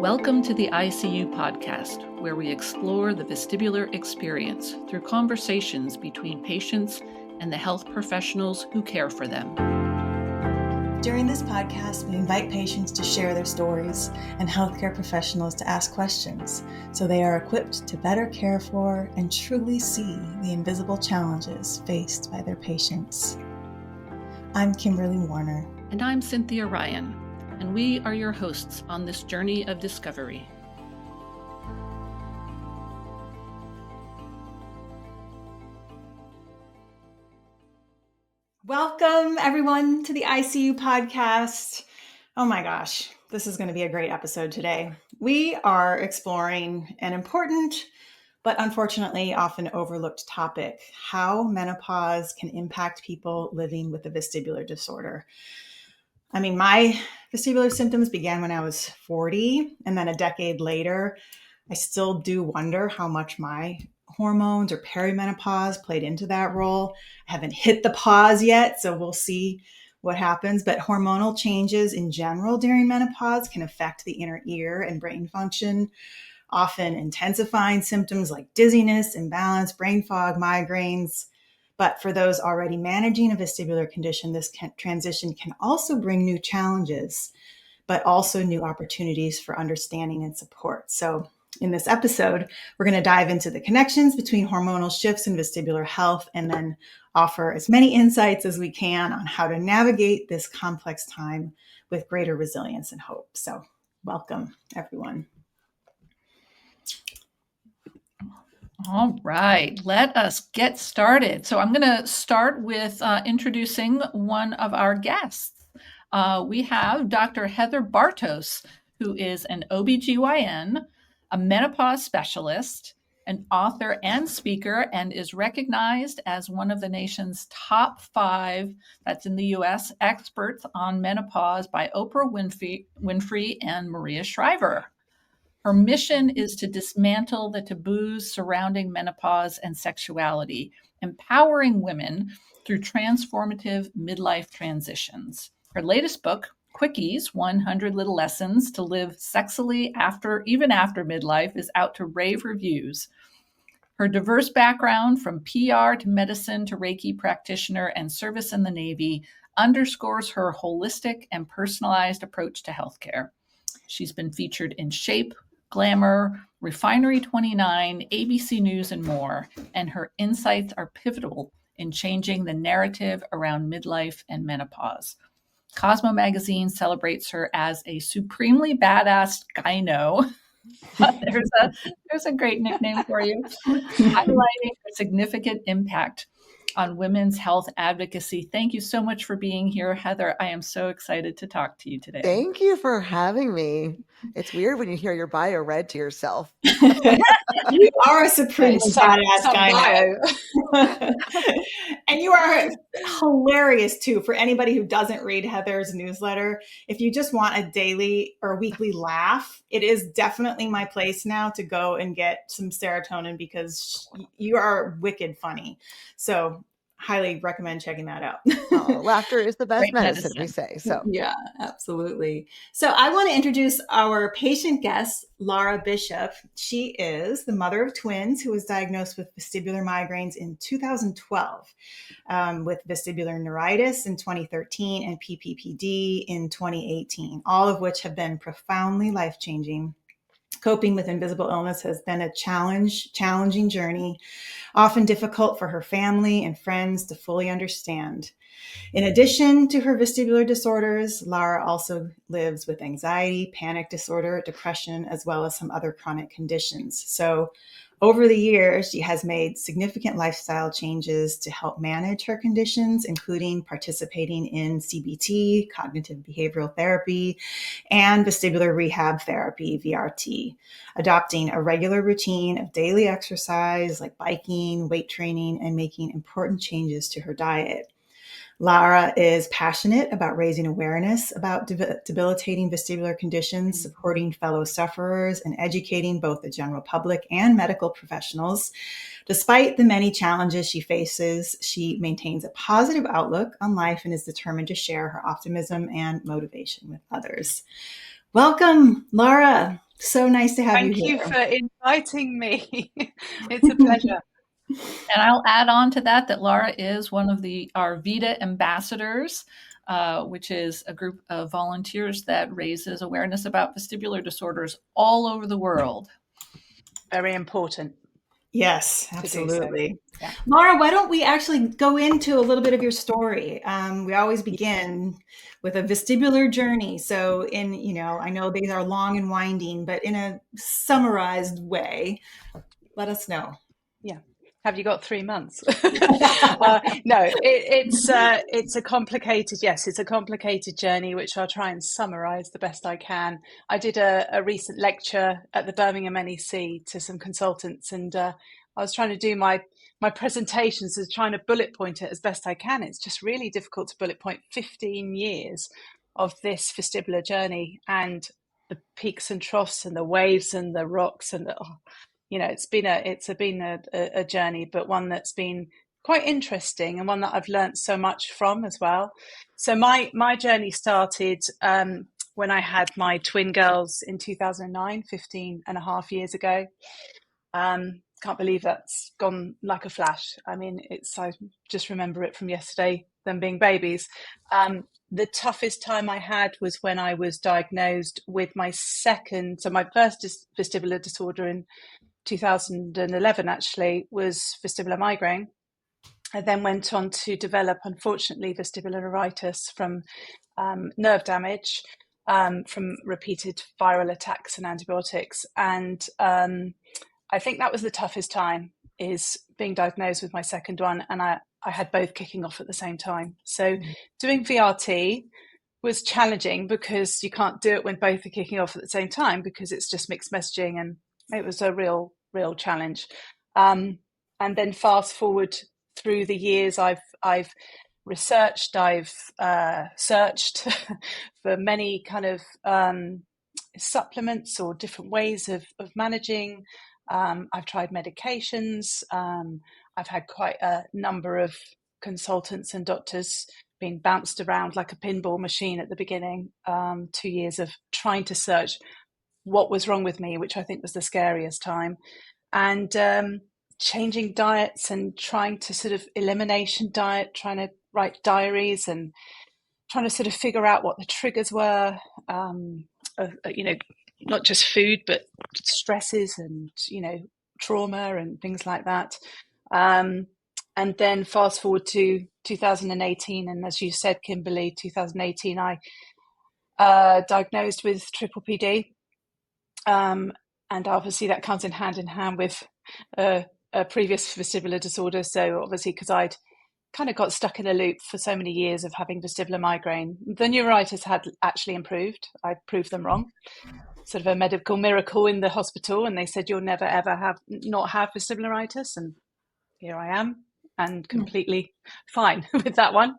Welcome to the ICU podcast, where we explore the vestibular experience through conversations between patients and the health professionals who care for them. During this podcast, we invite patients to share their stories and healthcare professionals to ask questions so they are equipped to better care for and truly see the invisible challenges faced by their patients. I'm Kimberly Warner. And I'm Cynthia Ryan, and we are your hosts on this journey of discovery. Welcome, everyone, to the ICU podcast. Oh my gosh, this is going to be a great episode today. We are exploring an important, but unfortunately often overlooked topic: how menopause can impact people living with a vestibular disorder. I mean, my vestibular symptoms began when I was 40, and then a decade later, I still do wonder how much my hormones or perimenopause played into that role. I haven't hit the pause yet, so we'll see what happens. But hormonal changes in general during menopause can affect the inner ear and brain function, often intensifying symptoms like dizziness, imbalance, brain fog, migraines. But for those already managing a vestibular condition, this transition can also bring new challenges, but also new opportunities for understanding and support. So in this episode, we're going to dive into the connections between hormonal shifts and vestibular health, and then offer as many insights as we can on how to navigate this complex time with greater resilience and hope. So welcome, everyone. All right, let us get started. So I'm going to start with introducing one of our guests. We have Dr. Heather Bartos, who is an OBGYN, a menopause specialist, an author and speaker, and is recognized as one of the nation's top 5, that's in the U.S., experts on menopause by Oprah Winfrey and Maria Shriver. Her mission is to dismantle the taboos surrounding menopause and sexuality, empowering women through transformative midlife transitions. Her latest book, Quickies, 100 Little Lessons to Live Sexily Even After Midlife, is out to rave reviews. Her diverse background, from PR to medicine to Reiki practitioner and service in the Navy, underscores her holistic and personalized approach to healthcare. She's been featured in Shape, Glamour, Refinery 29, ABC News, and more, and her insights are pivotal in changing the narrative around midlife and menopause. Cosmo magazine celebrates her as a supremely badass gyno. There's a great nickname for you, highlighting her significant impact on women's health advocacy. Thank you so much for being here, Heather. I am so excited to talk to you today. Thank you for having me. It's weird when you hear your bio read to yourself. You are a supreme badass guy. And you are hilarious too. For anybody who doesn't read Heather's newsletter, if you just want a daily or weekly laugh, it is definitely my place now to go and get some serotonin, because you are wicked funny. So highly recommend checking that out. Laughter is the best medicine, we say. So yeah, absolutely. So I want to introduce our patient guest, Lara Bishop. She is the mother of twins who was diagnosed with vestibular migraines in 2012, with vestibular neuritis in 2013 and PPPD in 2018, all of which have been profoundly life-changing. Coping with invisible illness has been a challenging journey, often difficult for her family and friends to fully understand. In addition to her vestibular disorders, Lara also lives with anxiety, panic disorder, depression, as well as some other chronic conditions. So over the years, she has made significant lifestyle changes to help manage her conditions, including participating in CBT, cognitive behavioral therapy, and vestibular rehab therapy, VRT, adopting a regular routine of daily exercise like biking, weight training, and making important changes to her diet. Lara is passionate about raising awareness about debilitating vestibular conditions, supporting fellow sufferers, and educating both the general public and medical professionals. Despite the many challenges she faces, she maintains a positive outlook on life and is determined to share her optimism and motivation with others. Welcome, Lara. So nice to have you Thank you here. for inviting me. It's a pleasure. And I'll add on to that Lara is one of our VITA ambassadors, which is a group of volunteers that raises awareness about vestibular disorders all over the world. Very important. Yes, to do so. absolutely. Yeah. Lara, why don't we actually go into a little bit of your story? We always begin with a vestibular journey. So I know these are long and winding, but in a summarized way, let us know. Yeah. Have you got 3 months? No, it's a complicated, yes, it's a complicated journey, which I'll try and summarize the best I can. I did a recent lecture at the Birmingham NEC to some consultants, and I was trying to do my presentations as trying to bullet point it as best I can. It's just really difficult to bullet point 15 years of this vestibular journey and the peaks and troughs and the waves and the rocks and it's been a journey, but one that's been quite interesting and one that I've learned so much from as well. So my journey started when I had my twin girls in 2009, 15 and a half years ago. Can't believe that's gone like a flash. I mean, I just remember it from yesterday, them being babies. The toughest time I had was when I was diagnosed with my first vestibular disorder in 2011 actually was vestibular migraine. I then went on to develop, unfortunately, vestibular neuritis from nerve damage from repeated viral attacks and antibiotics. And I think that was the toughest time, is being diagnosed with my second one. And I had both kicking off at the same time. So doing VRT was challenging because you can't do it when both are kicking off at the same time, because it's just mixed messaging, and it was a real challenge. And then fast forward through the years, I've researched, I've searched for many kind of supplements or different ways of managing. I've tried medications. I've had quite a number of consultants and doctors, being bounced around like a pinball machine at the beginning. 2 years of trying to search what was wrong with me, which I think was the scariest time, and changing diets and trying to sort of elimination diet, trying to write diaries and trying to sort of figure out what the triggers were, not just food, but stresses and, trauma and things like that. And then fast forward to 2018. And as you said, Kimberly, 2018, I diagnosed with PPPD. And obviously that comes in hand with a previous vestibular disorder. So obviously, because I'd kind of got stuck in a loop for so many years of having vestibular migraine, the neuritis had actually improved. I proved them wrong. Sort of a medical miracle in the hospital, and they said you'll never ever not have vestibularitis, and here I am, and completely fine with that one.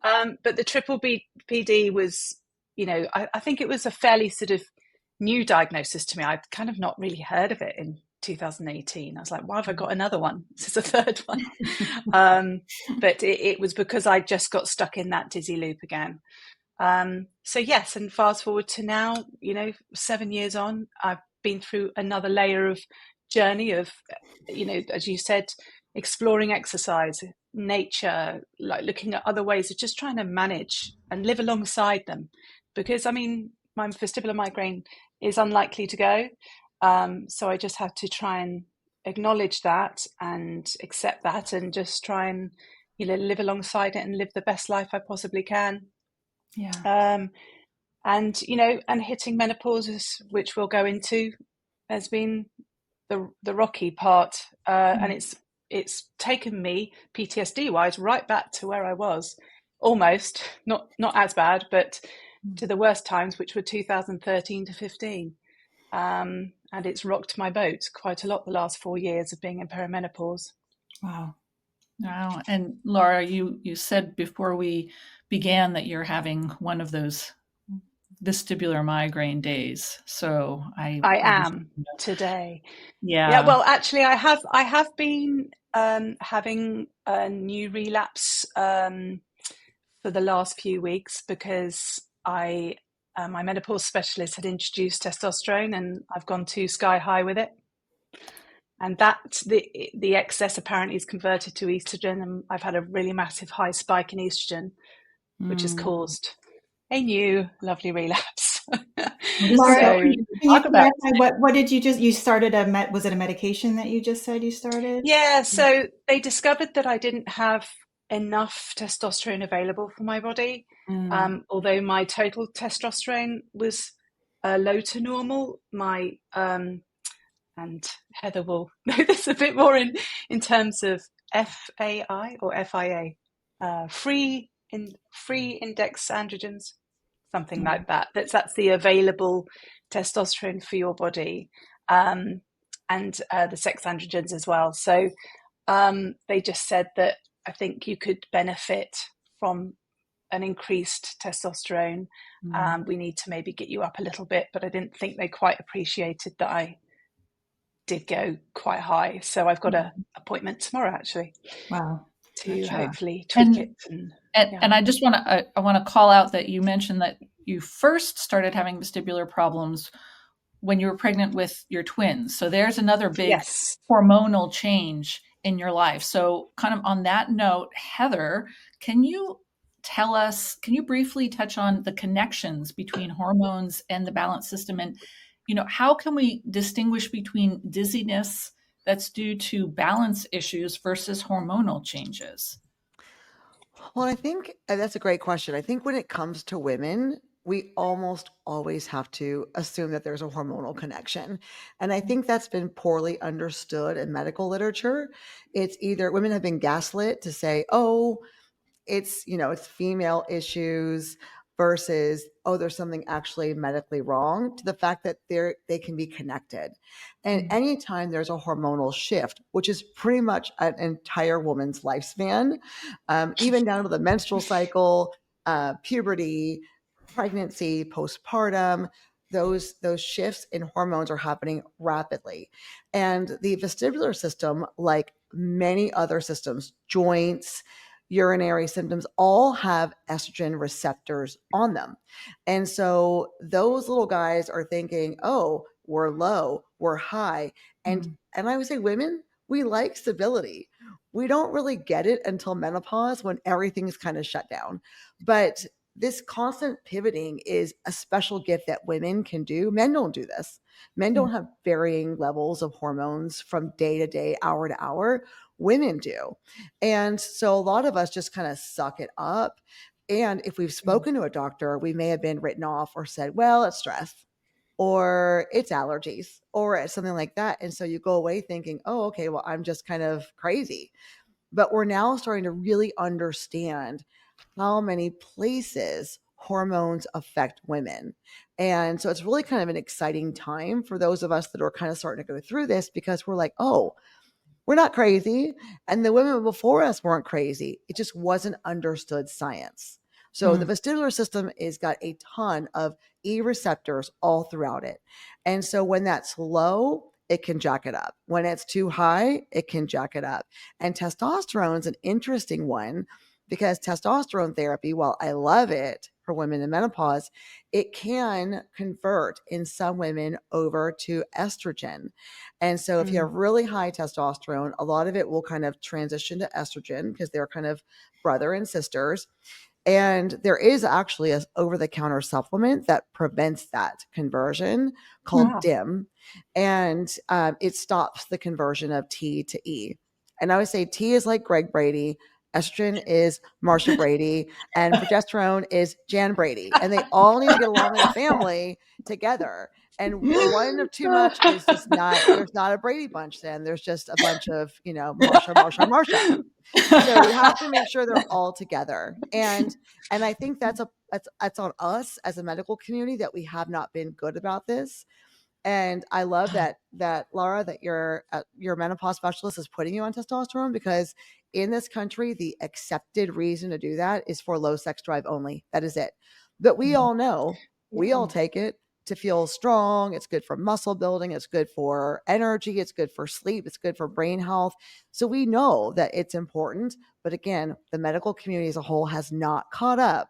But the PPPD was, I think it was a fairly sort of new diagnosis to me. I'd kind of not really heard of it in 2018. I was like, why have I got another one? This is a third one. But it was because I just got stuck in that dizzy loop again. So yes, and fast forward to now, 7 years on, I've been through another layer of journey of, as you said, exploring exercise, nature, like looking at other ways of just trying to manage and live alongside them. Because my vestibular migraine is unlikely to go. So I just have to try and acknowledge that and accept that, and just try and, live alongside it and live the best life I possibly can. Yeah. And hitting menopause, which we'll go into, has been the rocky part, and it's taken me PTSD wise right back to where I was, almost not as bad, but to the worst times, which were 2013 to 15. And it's rocked my boat quite a lot the last 4 years of being in perimenopause. Wow. Wow. And Lara, you said before we began that you're having one of those vestibular migraine days. So I am today. Yeah. Well, actually, I have been having a new relapse for the last few weeks, because I my menopause specialist had introduced testosterone, and I've gone too sky high with it. And that the excess apparently is converted to estrogen, and I've had a really massive high spike in estrogen, which has caused a new lovely relapse. Lara, So, can you clarify what did you started was it a medication that you just said you started? Yeah, so they discovered that I didn't have enough testosterone available for my body. Although my total testosterone was low to normal, my and Heather will know this a bit more in terms of FAI or FIA, free index androgens, something like that. That's the available testosterone for your body, and the sex androgens as well. So they just said that I think you could benefit from an increased testosterone. We need to maybe get you up a little bit, but I didn't think they quite appreciated that I did go quite high. So I've got an appointment tomorrow, actually. Wow. To hopefully tweak it. And I just want to call out that you mentioned that you first started having vestibular problems when you were pregnant with your twins. So there's another big hormonal change in your life. So kind of on that note, Heather, can you briefly touch on the connections between hormones and the balance system? And, how can we distinguish between dizziness that's due to balance issues versus hormonal changes? Well, I think that's a great question. I think when it comes to women, we almost always have to assume that there's a hormonal connection. And I think that's been poorly understood in medical literature. It's either women have been gaslit to say, oh, it's female issues versus, oh, there's something actually medically wrong, to the fact that they can be connected. And anytime there's a hormonal shift, which is pretty much an entire woman's lifespan, even down to the menstrual cycle, puberty, pregnancy, postpartum, those shifts in hormones are happening rapidly. And the vestibular system, like many other systems, joints, urinary symptoms, all have estrogen receptors on them. And so those little guys are thinking, oh, we're low, we're high. And I would say, women, we like stability. We don't really get it until menopause, when everything's kind of shut down. But this constant pivoting is a special gift that women can do. Men don't do this. Men don't have varying levels of hormones from day to day, hour to hour. Women do. And so a lot of us just kind of suck it up. And if we've spoken to a doctor, we may have been written off or said, well, it's stress, or it's allergies, or it's something like that. And so you go away thinking, oh, okay, well, I'm just kind of crazy. But we're now starting to really understand how many places hormones affect women. And so it's really kind of an exciting time for those of us that are kind of starting to go through this, because we're like, oh, we're not crazy. And the women before us weren't crazy. It just wasn't understood science. So the vestibular system has got a ton of E receptors all throughout it. And so when that's low, it can jack it up. When it's too high, it can jack it up. And testosterone is an interesting one, because testosterone therapy, while I love it for women in menopause, it can convert in some women over to estrogen. And so if you have really high testosterone, a lot of it will kind of transition to estrogen, because they're kind of brother and sisters. And there is actually a over-the-counter supplement that prevents that conversion, called DIM. And it stops the conversion of T to E. And I would say T is like Greg Brady, estrogen is Marsha Brady, and progesterone is Jan Brady. And they all need to get along in a family together. And one of too much is just not, there's not a Brady bunch then. There's just a bunch of, Marsha. So we have to make sure they're all together. And I think that's on us as a medical community, that we have not been good about this. And I love that Lara, that your menopause specialist is putting you on testosterone, because in this country, the accepted reason to do that is for low sex drive only. That is it. But we all know, we all take it to feel strong. It's good for muscle building. It's good for energy. It's good for sleep. It's good for brain health. So we know that it's important. But again, the medical community as a whole has not caught up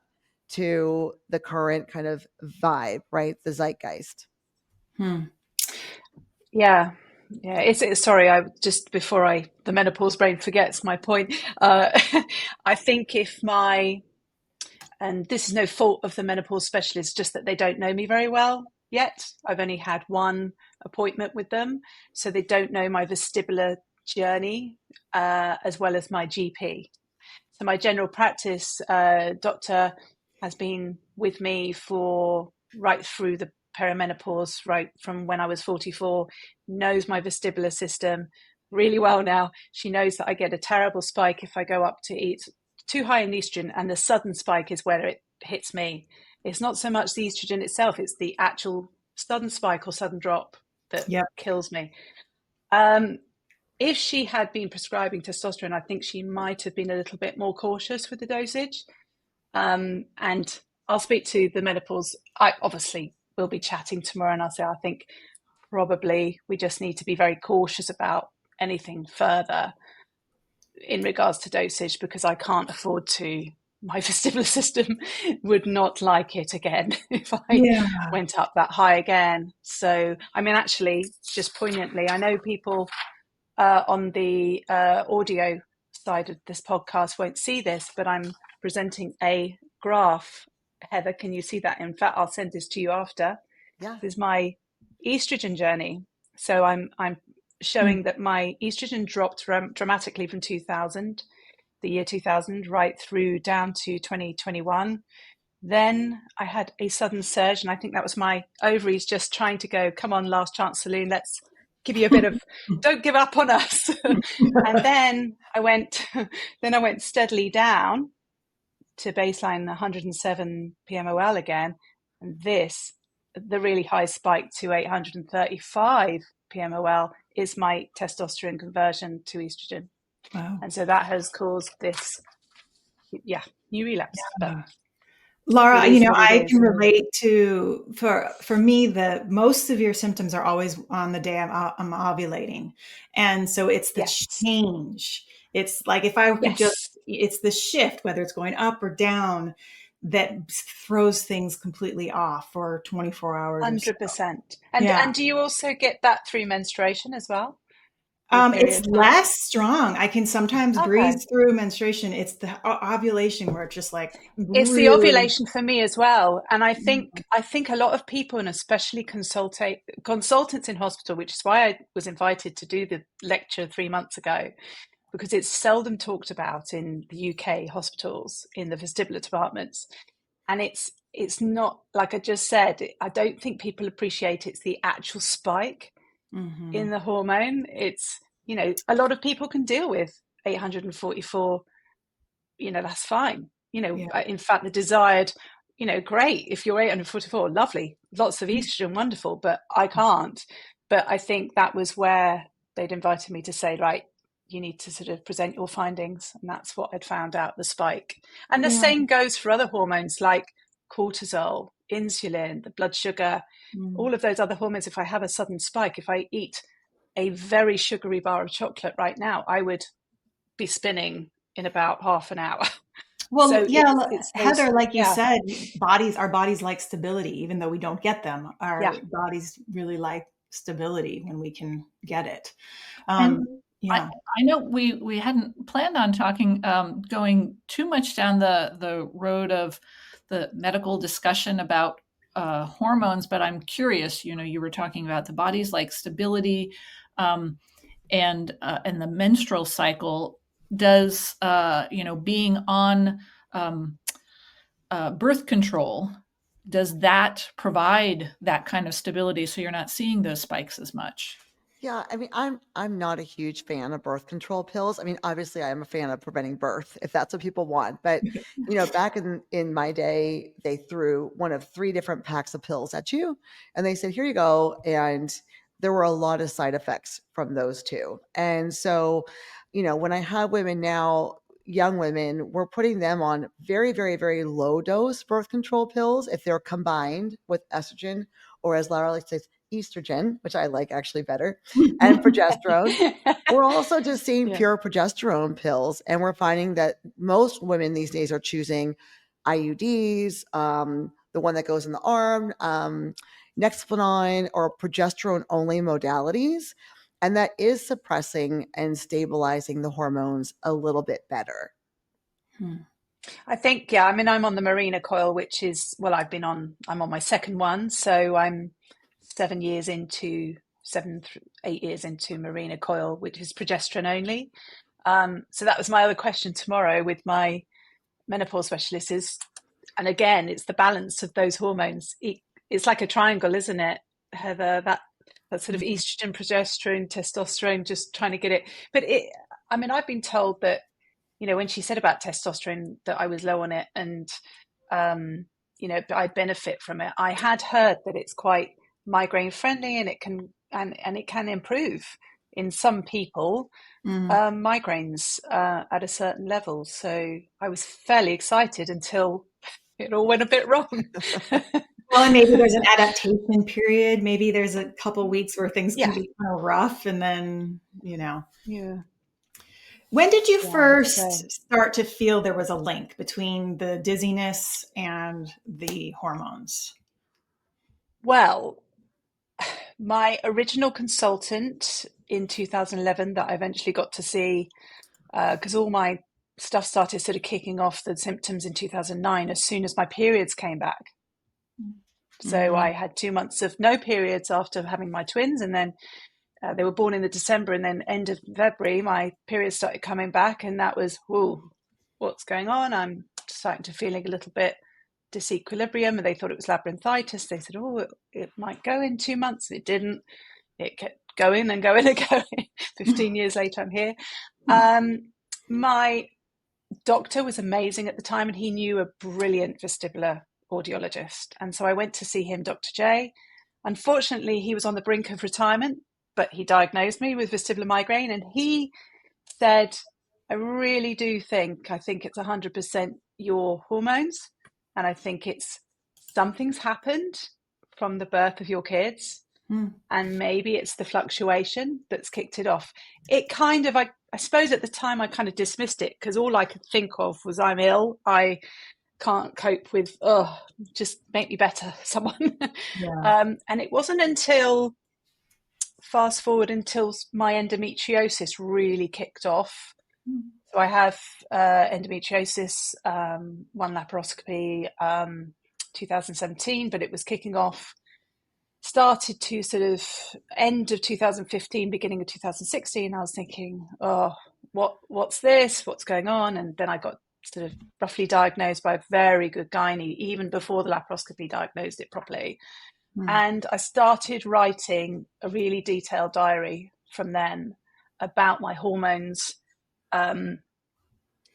to the current kind of vibe, right? The zeitgeist. Yeah. Yeah, it's sorry, I just before the menopause brain forgets my point. I think and this is no fault of the menopause specialist, just that they don't know me very well yet. I've only had one appointment with them, so they don't know my vestibular journey as well as my GP. So my general practice doctor has been with me for right through the perimenopause, right from when I was 44, knows my vestibular system really well now. She knows that I get a terrible spike if I go up to eat too high in estrogen, and the sudden spike is where it hits me. It's not so much the estrogen itself, it's the actual sudden spike or sudden drop that kills me. If she had been prescribing testosterone, I think she might have been a little bit more cautious with the dosage. And I'll speak to the menopause. I obviously will be chatting tomorrow, and I'll say I think probably we just need to be very cautious about anything further in regards to dosage, because I can't afford to. My vestibular system would not like it again if I went up that high again. So, I mean, actually, just poignantly, I know people on the audio side of this podcast won't see this, but I'm presenting a graph. Heather, can you see that? In fact, I'll send this to you after. Yeah. This is my estrogen journey. So I'm showing that my estrogen dropped dramatically from the year 2000, right through down to 2021. Then I had a sudden surge, and I think that was my ovaries just trying to go, come on, last chance saloon, let's give you a bit of, don't give up on us. And then I went steadily down to baseline 107 PMOL again. And the really high spike to 835 PMOL is my testosterone conversion to estrogen. Wow. And so that has caused this, new relapse. But Lara, I can relate to, for me, the most severe symptoms are always on the day I'm ovulating. And so it's the change. It's like, if I could it's the shift, whether it's going up or down, that throws things completely off for 24 hours. 100%. And do you also get that through menstruation as well? It's less strong. I can sometimes breeze through menstruation. It's the ovulation where it's just like it's the ovulation for me as well. And I think a lot of people, and especially consultants in hospital, which is why I was invited to do the lecture 3 months ago, because it's seldom talked about in the UK hospitals in the vestibular departments. And it's not, like I just said, I don't think people appreciate it's the actual spike in the hormone. It's, a lot of people can deal with 844, that's fine. In fact, the desired, great, if you're 844, lovely, lots of estrogen, wonderful, but I can't. But I think that was where they'd invited me to say, right, you need to sort of present your findings. And that's what I'd found out, the spike. And the same goes for other hormones like cortisol, insulin, the blood sugar, all of those other hormones. If I have a sudden spike, if I eat a very sugary bar of chocolate right now, I would be spinning in about half an hour. Well, so it's Heather, like you said, our bodies like stability, even though we don't get them. Our bodies really like stability when we can get it. I know we hadn't planned on going too much down the road of the medical discussion about hormones, but I'm curious. You were talking about the body's like stability, and the menstrual cycle. Does being on birth control, does that provide that kind of stability so you're not seeing those spikes as much? Yeah, I mean, I'm not a huge fan of birth control pills. I mean, obviously, I am a fan of preventing birth if that's what people want. But back in my day, they threw one of 3 different packs of pills at you, and they said, "Here you go." And there were a lot of side effects from those 2. And so, when I have women now, young women, we're putting them on very, very, very low dose birth control pills if they're combined with estrogen, or as Lara likes to say, estrogen, which I like actually better, and progesterone. We're also just seeing pure progesterone pills, and we're finding that most women these days are choosing IUDs, the one that goes in the arm, Nexplanon, or progesterone-only modalities. And that is suppressing and stabilizing the hormones a little bit better. I think, yeah, I mean, I'm on the Mirena coil, which is, well, I'm on my second one. So I'm 8 years into Mirena coil, which is progesterone only. So that was my other question tomorrow with my menopause specialist is, and again, it's the balance of those hormones. It's like a triangle, isn't it, Heather? That sort of estrogen, progesterone, testosterone, just trying to get it. But I mean, I've been told that, when she said about testosterone, that I was low on it and, I benefit from it. I had heard that it's quite migraine friendly and it can improve in some people migraines at a certain level. So I was fairly excited until it all went a bit wrong. Well, and maybe there's an adaptation period. Maybe there's a couple weeks where things can be kind of rough, and then Yeah. When did you first start to feel there was a link between the dizziness and the hormones? Well, my original consultant in 2011 that I eventually got to see, because all my stuff started sort of kicking off the symptoms in 2009 as soon as my periods came back. So I had 2 months of no periods after having my twins, and then they were born in the December, and then end of February, my periods started coming back, and that was, what's going on? I'm starting to feeling a little bit disequilibrium, and they thought it was labyrinthitis. They said, it might go in 2 months. It didn't. It kept going and going and going. 15 years later, I'm here. My doctor was amazing at the time, and he knew a brilliant vestibular audiologist. And so I went to see him, Dr. J. Unfortunately, he was on the brink of retirement, but he diagnosed me with vestibular migraine, and he said, I really do think it's 100% your hormones. And I think it's something's happened from the birth of your kids. And maybe it's the fluctuation that's kicked it off. It kind of, I suppose at the time I kind of dismissed it because all I could think of was I'm ill. I can't cope with, just make me better, someone. And it wasn't until fast forward until my endometriosis really kicked off. So I have endometriosis, one laparoscopy, 2017, but it was kicking off, started to sort of end of 2015, beginning of 2016. I was thinking, what's this? What's going on? And then I got sort of roughly diagnosed by a very good gynae, even before the laparoscopy diagnosed it properly. And I started writing a really detailed diary from then about my hormones. And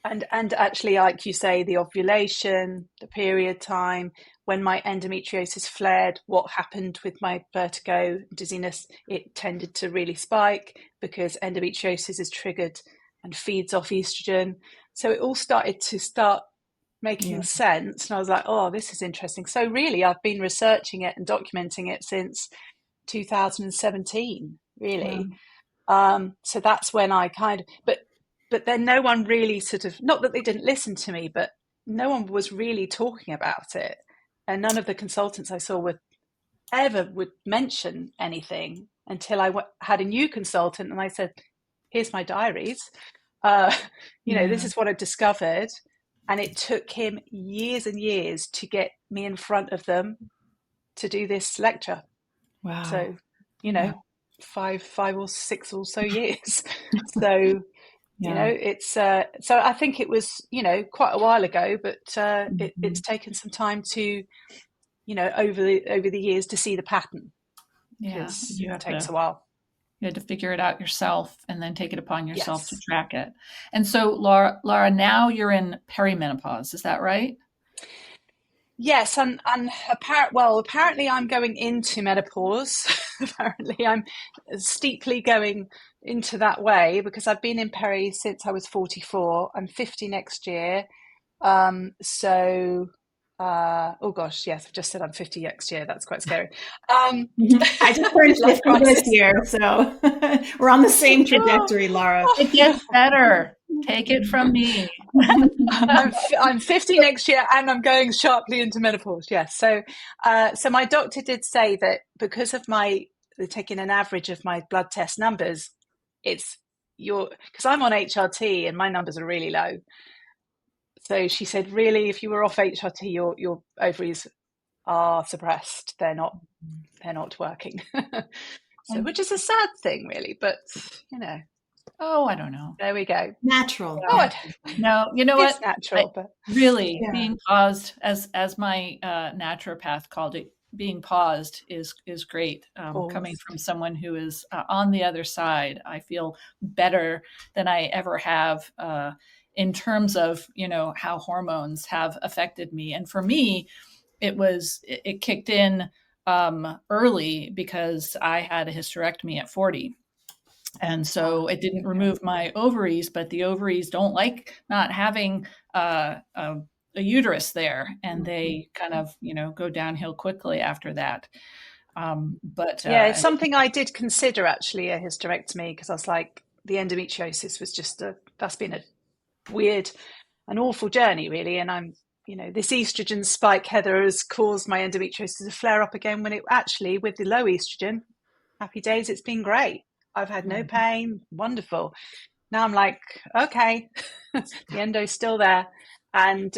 actually, like you say, the ovulation, the period time, when my endometriosis flared, what happened with my vertigo, dizziness, it tended to really spike because endometriosis is triggered and feeds off estrogen. So it all started making sense. And I was like, this is interesting. So really, I've been researching it and documenting it since 2017, really. So that's when I but then no one really sort of, not that they didn't listen to me, but no one was really talking about it. And none of the consultants I saw would mention anything until I had a new consultant and I said, here's my diaries. This is what I discovered. And it took him years and years to get me in front of them to do this lecture. Wow. So, 5 or 6 or so years. So, it's so I think it was, quite a while ago, but it's taken some time to, over the years to see the pattern. Because it takes a while. You had to figure it out yourself and then take it upon yourself to track it. And so, Lara, now you're in perimenopause. Is that right? Yes, and apparently I'm going into menopause. Apparently I'm steeply going into that way because I've been in peri since I was 44. I'm 50 next year. Yes, I've just said I'm 50 next year. That's quite scary. I just turned 50 this year, so we're on the same trajectory, Lara. It gets better. Take it from me. I'm 50 next year, and I'm going sharply into menopause. Yes, so my doctor did say that because of taking an average of my blood test numbers, it's because I'm on HRT and my numbers are really low. So she said, really, if you were off HRT, your ovaries are suppressed. They're not working. So, which is a sad thing, really, but Oh, I don't know. there we go. Natural. Oh, No, you know it's what? natural, but Really, Yeah. being paused, as my naturopath called it, being paused is great. Coming pause. from someone who is on the other side, I feel better than I ever have in terms of how hormones have affected me. And for me, it kicked in early because I had a hysterectomy at 40. And so it didn't remove my ovaries, but the ovaries don't like not having a uterus there, and they kind of go downhill quickly after that. But Yeah, it's something I did consider, actually, a hysterectomy, because I was like, the endometriosis was that's been a weird, an awful journey, really. And this estrogen spike, Heather, has caused my endometriosis to flare up again, when it actually, with the low estrogen, happy days, it's been great. I've had no pain, wonderful. Now I'm like, okay, the endo's still there. And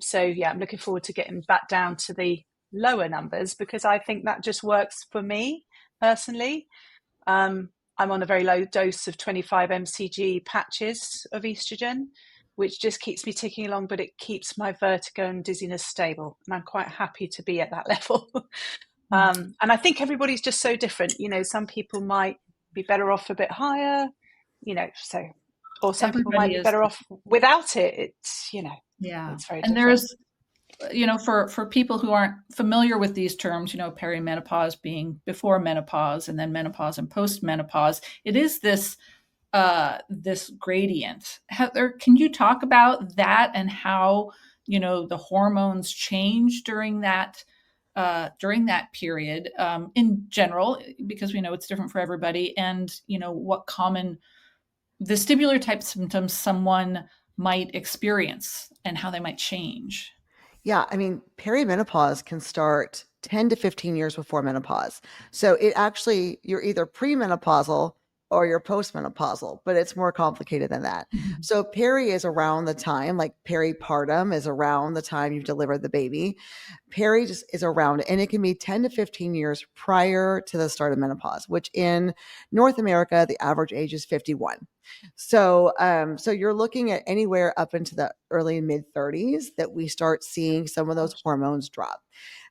so, yeah, I'm looking forward to getting back down to the lower numbers, because I think that just works for me personally. I'm on a very low dose of 25 mcg patches of estrogen, which just keeps me ticking along, but it keeps my vertigo and dizziness stable. And I'm quite happy to be at that level. And I think everybody's just so different. Some people might be better off a bit higher, or some people might everybody be is better off without it. It's, yeah, it's very and different. there's for people who aren't familiar with these terms, perimenopause being before menopause, and then menopause and post-menopause, it is this gradient. Heather, can you talk about that and how the hormones change during that period in general, because we know it's different for everybody, and what common vestibular type symptoms someone might experience and how they might change? Yeah, I mean, perimenopause can start 10 to 15 years before menopause. So you're either premenopausal or you're postmenopausal, but it's more complicated than that. Mhm. So peri is around the time, like peripartum is around the time you've delivered the baby. Peri just is around, and it can be 10 to 15 years prior to the start of menopause, which in North America, the average age is 51. So you're looking at anywhere up into the early and mid 30s that we start seeing some of those hormones drop.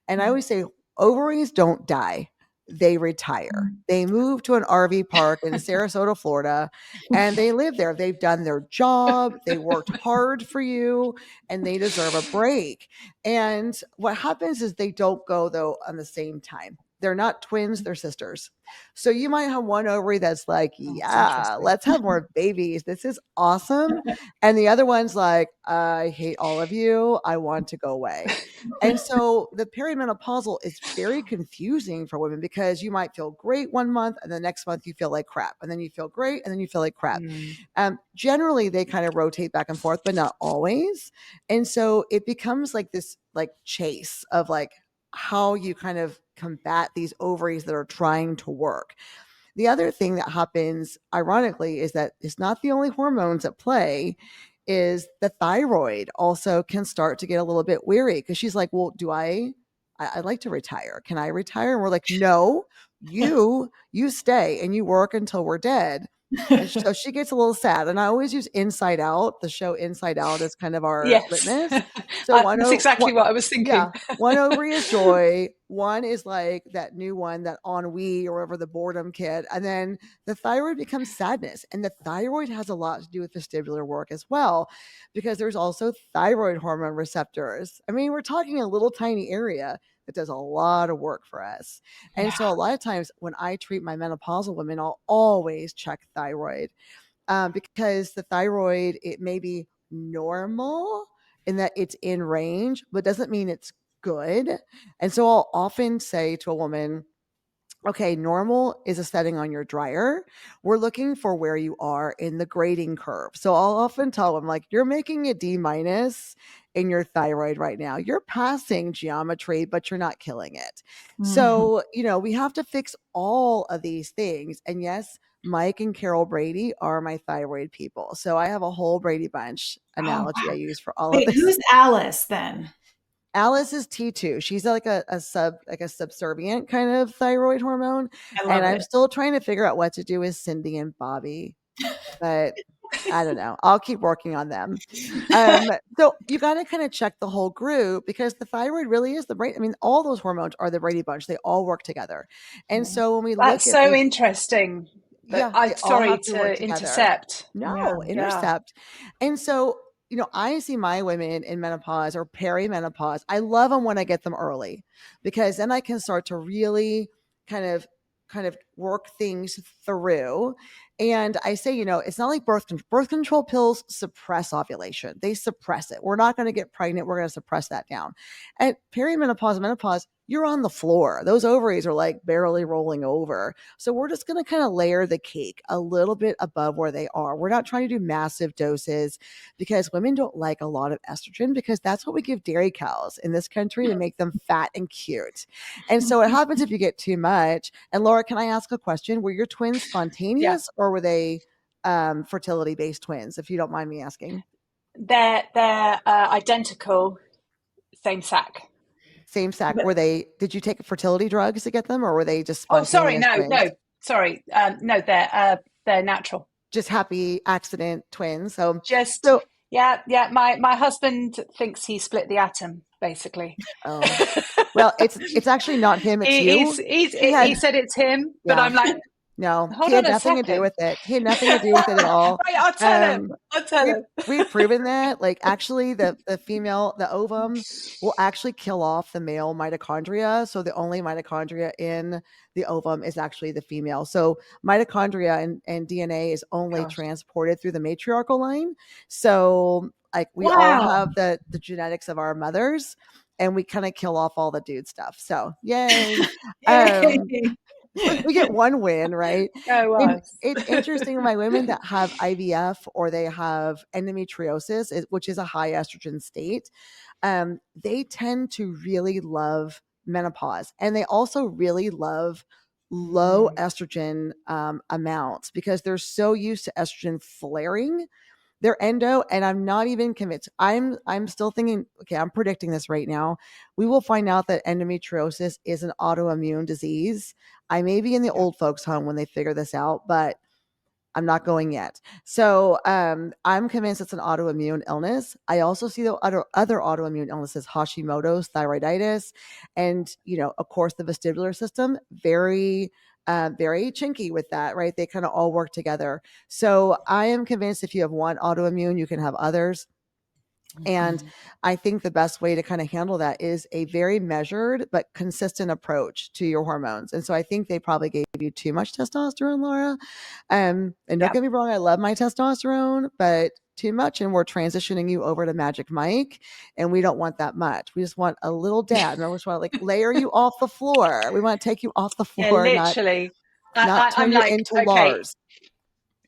And I always say ovaries don't die. They retire. They move to an RV park in Sarasota, Florida, and they live there. They've done their job. They worked hard for you, and they deserve a break. And what happens is they don't go, though, on the same time. They're not twins, they're sisters. So you might have one ovary that's like, yeah, let's have more babies. This is awesome. And the other one's like, I hate all of you. I want to go away. And so the perimenopausal is very confusing for women, because you might feel great one month and the next month you feel like crap. And then you feel great and then you feel like crap. Generally, they kind of rotate back and forth, but not always. And so it becomes like this like chase of like how you kind of combat these ovaries that are trying to work. The other thing that happens, ironically, is that it's not the only hormones at play. Is the thyroid also can start to get a little bit weary, because she's like, well, I'd like to retire. Can I retire? And we're like, no, you stay and you work until we're dead. And so she gets a little sad. And I always use Inside Out, the show Inside Out, as kind of our Yes, litmus. So that's exactly what I was yeah, thinking. one ovary is joy. One is like that new one, that ennui or whatever, the boredom kid. And then the thyroid becomes sadness. And the thyroid has a lot to do with vestibular work as well, because there's also thyroid hormone receptors. I mean, we're talking a little tiny area that does a lot of work for us. And so a lot of times when I treat my menopausal women, I'll always check thyroid, because the thyroid, it may be normal in that it's in range, but doesn't mean it's good. And so I'll often say to a woman, okay, normal is a setting on your dryer. We're looking for where you are in the grading curve. So I'll often tell them, like, you're making a D minus in your thyroid right now. You're passing geometry, but you're not killing it. Mhm. So, we have to fix all of these things. And yes, Mike and Carol Brady are my thyroid people. So I have a whole Brady Bunch Oh, analogy I use for all of wait, this. who's Alice then? Alice is T2. She's like a subservient kind of thyroid hormone. I And love I'm it. still trying to figure out what to do with Cindy and Bobby. But I don't know. I'll keep working on them. So you got to kind of check the whole group because the thyroid really is the brain. I mean, all those hormones are the Brady Bunch. They all work together. And so when we look That's at so these, interesting. But yeah, I'm they all sorry have to work to together. intercept. Yeah, No, yeah. intercept. And so, I see my women in menopause or perimenopause. I love them when I get them early because then I can start to really kind of work things through. And I say, it's not like birth control pills suppress ovulation. They suppress it. We're not going to get pregnant. We're going to suppress that down. At perimenopause, menopause, you're on the floor. Those ovaries are like barely rolling over. So we're just going to kind of layer the cake a little bit above where they are. We're not trying to do massive doses because women don't like a lot of estrogen because that's what we give dairy cows in this country to make them fat and cute. And so what happens if you get too much? And Laura, can I ask a question? Were your twins Yeah. spontaneous or were they fertility based twins, if you don't mind me asking? They're identical, same sack. Same sack. But Did you take fertility drugs to get them or were they just Oh, sorry, spontaneous no, twins? no, sorry, no, they're natural. Just happy accident twins. So, Just so yeah, yeah. My husband thinks he split the atom, basically. oh, well, it's actually not him, it's you. He said it's him, but Yeah, I'm like, no, he hold on had a nothing to do second. with it. He had nothing to do with it at all. Right, I'll tell him. Um, I'll tell we've him. we've proven that, like, actually, the female, the ovum will actually kill off the male mitochondria. So the only mitochondria in the ovum is actually the female. So mitochondria and DNA is only Gosh. transported through the matriarchal line. So like we all wow. have the genetics of our mothers, and we kind of kill off all the dude stuff. So yay. Um, Yay. we get one win, right? Go And us. it's interesting, my women that have IVF or they have endometriosis, which is a high estrogen state, they tend to really love menopause. And they also really love low estrogen amounts because they're so used to estrogen flaring their endo. And I'm not even convinced. I'm still thinking, okay, I'm predicting this right now. We will find out that endometriosis is an autoimmune disease. I may be in the Yeah. old folks home when they figure this out, but I'm not going yet. So I'm convinced it's an autoimmune illness. I also see the other autoimmune illnesses, Hashimoto's, thyroiditis, and of course, the vestibular system. Very chinky with that, right? They kind of all work together. So I am convinced if you have one autoimmune, you can have others. And I think the best way to kind of handle that is a very measured but consistent approach to your hormones. And so I think they probably gave you too much testosterone, Laura. And don't Yeah. get me wrong, I love my testosterone, but too much. And we're transitioning you over to Magic Mike. And we don't want that much. We just want a little dab. And we just want to like layer you off the floor. We want to take you off the Yeah, floor, not literally. I'm turn you like, into okay, Lars.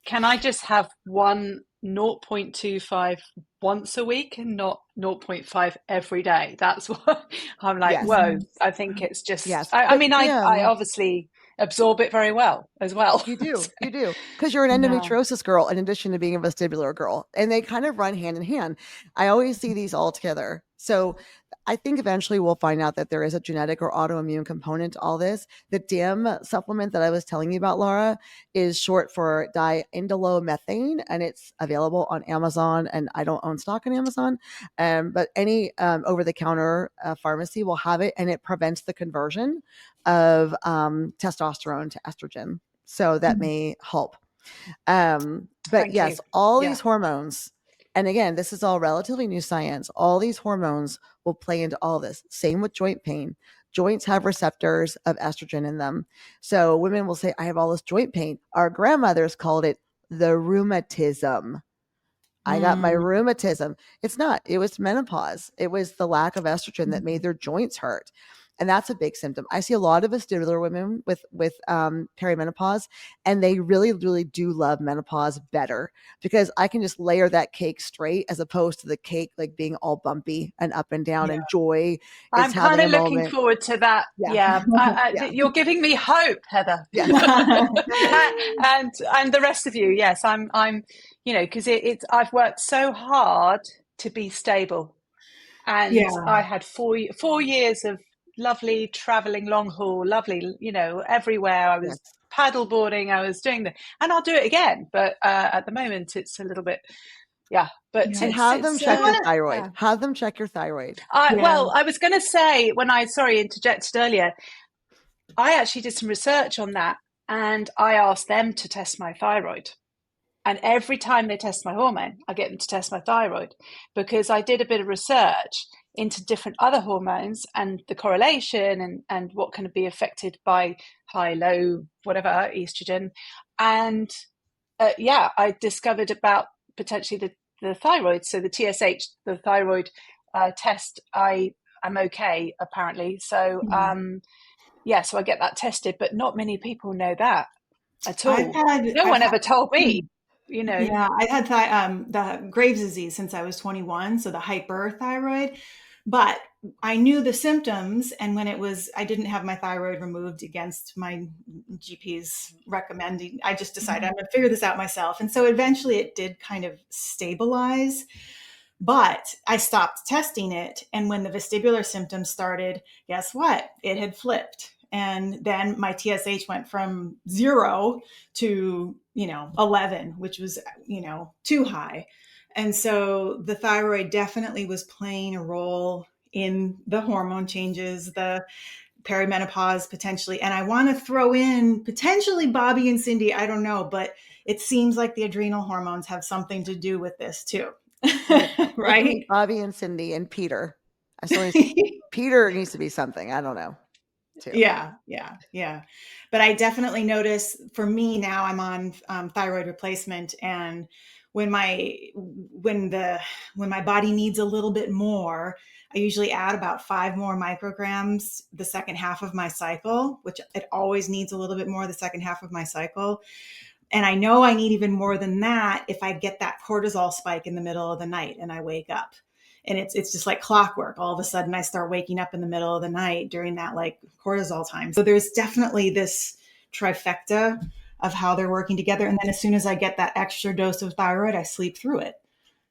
can I just have one 0.25 once a week and not zero point 0.5 every day? That's what I'm like, Yes. whoa, I think it's just, Yes. I But mean, I obviously absorb it very well as well. you do. So, You do. Because you're an yeah, endometriosis girl in addition to being a vestibular girl. And they kind of run hand in hand. I always see these all together. So I think eventually we'll find out that there is a genetic or autoimmune component to all this. The DIM supplement that I was telling you about, Laura, is short for diindolylmethane, and it's available on Amazon. And I don't own stock on Amazon, but any over the counter pharmacy will have it, and it prevents the conversion of testosterone to estrogen. So that may help. But thank you. yes, all Yeah. these hormones, and again, this is all relatively new science, all these hormones will play into all this. Same with joint pain. Joints have receptors of estrogen in them. So women will say, I have all this joint pain. Our grandmothers called it the rheumatism. I got my rheumatism. It's not, it was menopause. It was the lack of estrogen that made their joints hurt. And that's a big symptom. I see a lot of vestibular women with perimenopause, and they really, really do love menopause better because I can just layer that cake straight as opposed to the cake like being all bumpy and up and down, Yeah. and joy is I'm kind having a of looking moment. forward to that. Yeah. Yeah, Yeah. you're giving me hope, Heather. Yes. And the rest of you, yes, I'm, because it's I've worked so hard to be stable, and Yeah. I had 4 years of lovely traveling long haul, lovely, everywhere. I was Yes. paddle boarding, I was doing and I'll do it again, but at the moment it's a little bit, yeah. But Yeah. And it's have them it's check your thyroid. Yeah. Have them check your thyroid. Yeah. well, I was going to say when interjected earlier, I actually did some research on that, and I asked them to test my thyroid. And every time they test my hormone, I get them to test my thyroid, because I did a bit of research into different other hormones and the correlation and what can be affected by high, low, whatever, estrogen. And I discovered about potentially the thyroid. So the TSH, the thyroid test, I'm okay, apparently. So, so I get that tested, but not many people know that at all. No one ever told me. Yeah, I had the Graves' disease since I was 21, so the hyperthyroid. But I knew the symptoms, and when I didn't have my thyroid removed against my GP's recommending, I just decided I'm going to figure this out myself. And so eventually it did kind of stabilize, but I stopped testing it. And when the vestibular symptoms started, guess what? It had flipped. And then my TSH went from 0 to, 11, which was, too high. And so the thyroid definitely was playing a role in the hormone changes, the perimenopause potentially. And I want to throw in potentially Bobby and Cindy, I don't know, but it seems like the adrenal hormones have something to do with this too. Right? Bobby and Cindy and Peter. Peter needs to be something. I don't know. Too. Yeah. But I definitely notice, for me now, I'm on thyroid replacement, and when my body needs a little bit more, I usually add about 5 more micrograms the second half of my cycle, which it always needs a little bit more the second half of my cycle. And I know I need even more than that if I get that cortisol spike in the middle of the night and I wake up. And it's just like clockwork. All of a sudden I start waking up in the middle of the night during that like cortisol time. So there's definitely this trifecta of how they're working together. And then as soon as I get that extra dose of thyroid, I sleep through it.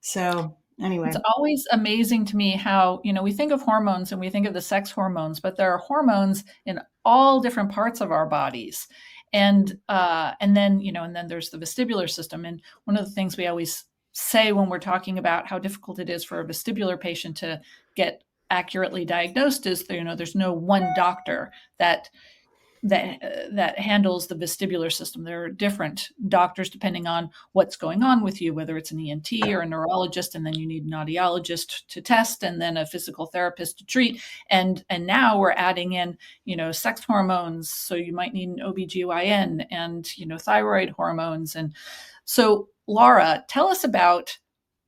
So anyway. It's always amazing to me how, we think of hormones and we think of the sex hormones, but there are hormones in all different parts of our bodies. And then there's the vestibular system. And one of the things we always say when we're talking about how difficult it is for a vestibular patient to get accurately diagnosed is, there's no one doctor that handles the vestibular system. There are different doctors depending on what's going on with you, whether it's an ENT or a neurologist, and then you need an audiologist to test, and then a physical therapist to treat. And now we're adding in, sex hormones. So you might need an OBGYN and, thyroid hormones. And so, Lara, tell us about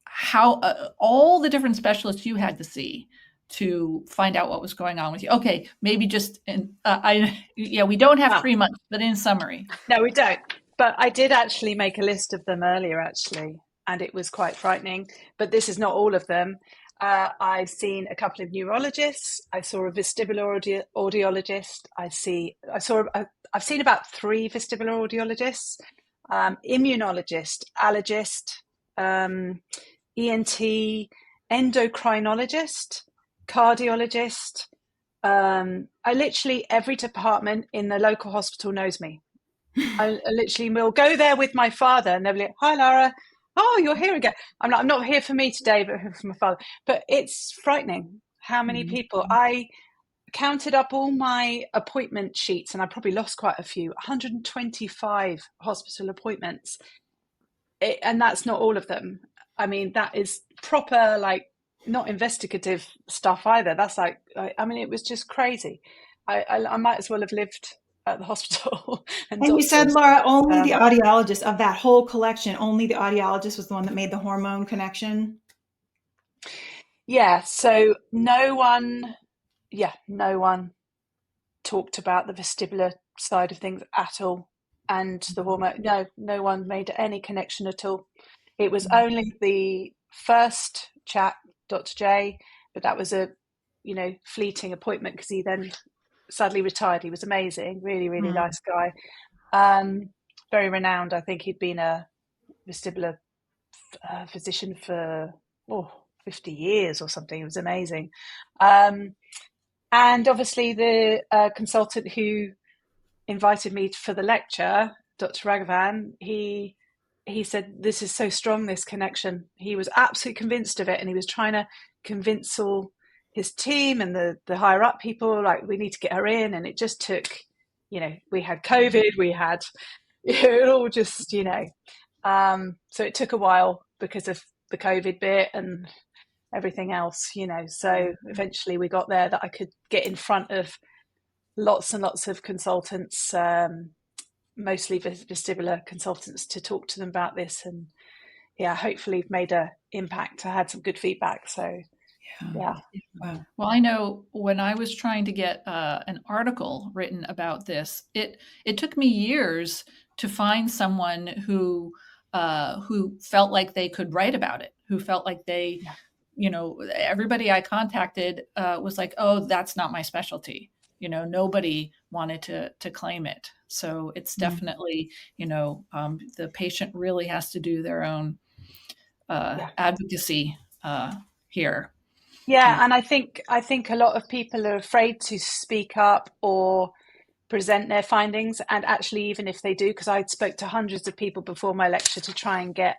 how all the different specialists you had to see to find out what was going on with you. Okay, maybe just we don't have 3 months, but in summary. No, we don't. But I did actually make a list of them earlier, actually, and it was quite frightening. But this is not all of them. I've seen a couple of neurologists. I saw a vestibular audiologist. I've seen about 3 vestibular audiologists, immunologist, allergist, ENT, endocrinologist, cardiologist. I literally, every department in the local hospital knows me. I literally will go there with my father and they'll be like, "Hi, Lara. Oh, you're here again." I'm not here for me today, but for my father. But it's frightening how many people. I counted up all my appointment sheets and I probably lost quite a few, 125 hospital appointments. And that's not all of them. I mean, that is proper, like, not investigative stuff either. That's like, it was just crazy. I might as well have lived at the hospital. And you said, Lara, only the audiologist of that whole collection, only the audiologist was the one that made the hormone connection? Yeah, so no one talked about the vestibular side of things at all. And the hormone, no one made any connection at all. It was only the first chat, Dr. J, but that was a, fleeting appointment because he then sadly retired. He was amazing, really, really nice guy. Very renowned. I think he'd been a vestibular physician for 50 years or something. It was amazing. And obviously the consultant who invited me for the lecture, Dr. Raghavan, he said, this is so strong, this connection. He was absolutely convinced of it, and he was trying to convince all his team and the higher up people, like, we need to get her in. And it just took, we had COVID, we had, it all just, so it took a while because of the COVID bit and everything else, so eventually we got there that I could get in front of lots and lots of consultants, mostly vestibular consultants, to talk to them about this. And hopefully made an impact. I had some good feedback. So yeah. Wow. Well, I know when I was trying to get an article written about this, it took me years to find someone who felt like they could write about it, who felt like they, everybody I contacted was like, oh, that's not my specialty. Nobody wanted to claim it. So it's definitely, the patient really has to do their own advocacy here. Yeah, and I think a lot of people are afraid to speak up or present their findings. And actually, even if they do, because I spoke to hundreds of people before my lecture to try and get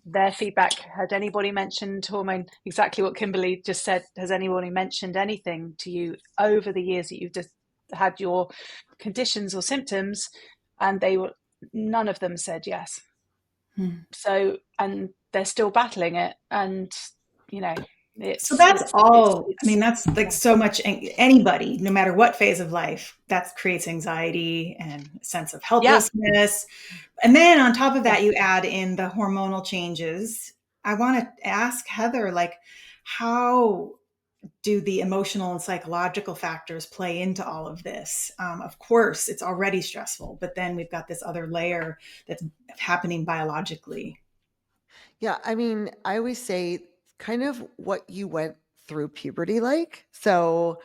their feedback. Had anybody mentioned hormone? Exactly what Kimberly just said. Has anybody mentioned anything to you over the years that you've just had your conditions or symptoms? And none of them said yes. So, and they're still battling it. And, so that's all. I mean, that's like so much. Anybody, no matter what phase of life, that creates anxiety and a sense of helplessness. And then on top of that, you add in the hormonal changes. I want to ask Heather, like, how do the emotional and psychological factors play into all of this? Of course, it's already stressful, but then we've got this other layer that's happening biologically. Yeah, I mean, I always say kind of what you went through puberty like. So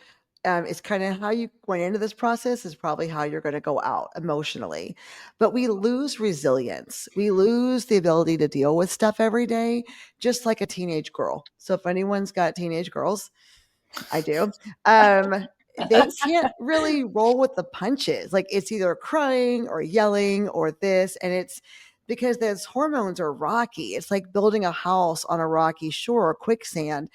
it's kind of how you went into this process is probably how you're going to go out emotionally. But we lose resilience. We lose the ability to deal with stuff every day, just like a teenage girl. So if anyone's got teenage girls, I do. They can't really roll with the punches. Like it's either crying or yelling or this. And it's because those hormones are rocky. It's like building a house on a rocky shore or quicksand.